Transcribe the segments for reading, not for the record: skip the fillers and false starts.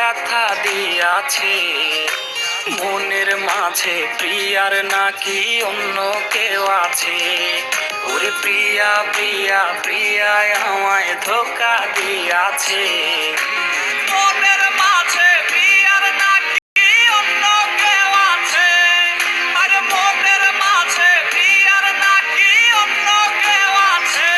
ব্যথা দিয়াছে। মনের মাঝে প্রিয়ার নাকি অন্য কেউ আছে। ওরে প্রিয়া প্রিয়া প্রিয়ায় আমায় ধোঁকা দিয়াছে। মনের মাঝে প্রিয়ার নাকি অন্য কেউ আছে। আরে মনের মাঝে প্রিয়ার নাকি অন্য কেউ আছে।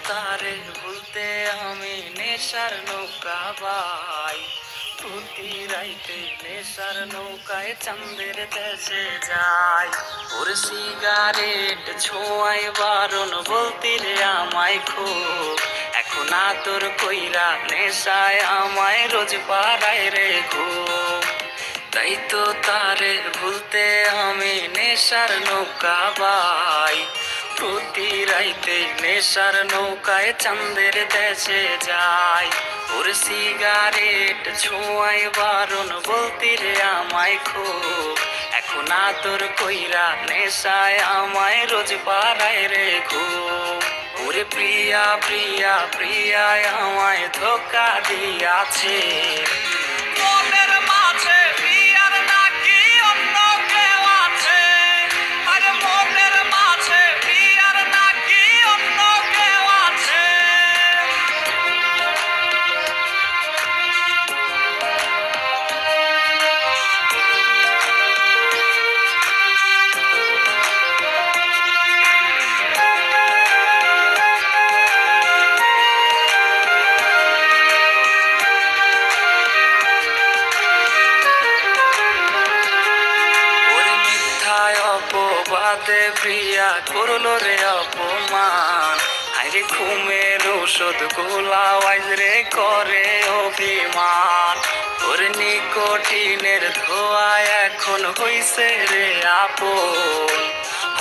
তারে ভুলতে আমি নেশার নৌকা বাই। প্রতি রাইতে নেশার নৌকায় চাঁদের দেশে যাই। ওর সিগারেট ছোঁয়ায় বারণ বলতি রে আমায় খুব। এখন আদর কইরা নেশায় আমায় রোজ পাড়ায় রে খুব। তাই তো তারে ভুলতে আমি নেশার নৌকা বাই। প্রতি রাইতে নেশার নৌকায় চাঁদের দেশে যাই। ওর সিগারেট ছোঁয়ায় বারণ বলতি রে আমায় খুব। এখন আদর কইরা নেশায় আমায় রোজ পাড়ায় রে খুব। ওরে প্রিয়া প্রিয়া প্রিয়ায় আমায় ধোঁকা দিয়াছে। মনের মাঝে প্রিয়ার নাকি অন্য কেউ আছে। আরে মনের মাঝে প্রিয়ার নাকি অন্য কেউ আছে। অপবাদে প্রিয়া করলো রে অপমান। আরে ঘুমের ঔষধ গোলাওয়াজ রে করে অভিমান। ওর নিকোটিনের ধোয়া এখন হইছে রে আপন।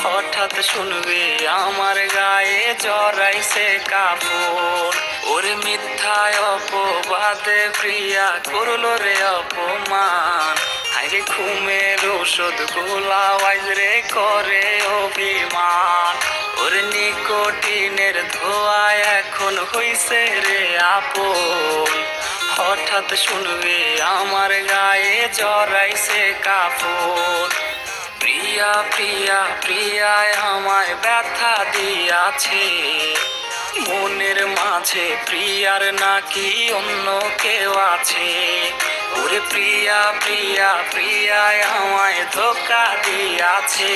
হঠাৎ শুনবে আমার গায়ে জড়াইছে কাপড়। ওর মিথ্যায় অপবাদে প্রিয়া করলো রে অপমান। আরে ঘুমের ঔষধ গোলাওয়াজ রে করে অভিমান। ওর নিকোটিনের ধোয়া এখন হইছে রে আপন। হঠাৎ শুনবে আমার গায়ে জড়াইছে কাপড়। প্রিয়া প্রিয়া প্রিয়ায় আমায় ব্যথা দিয়াছে। মনের মাঝে প্রিয়ার নাকি অন্য কেউ আছে। ওরে প্রিয়া প্রিয়া প্রিয়ায় আমায় ধোঁকা দিয়াছে।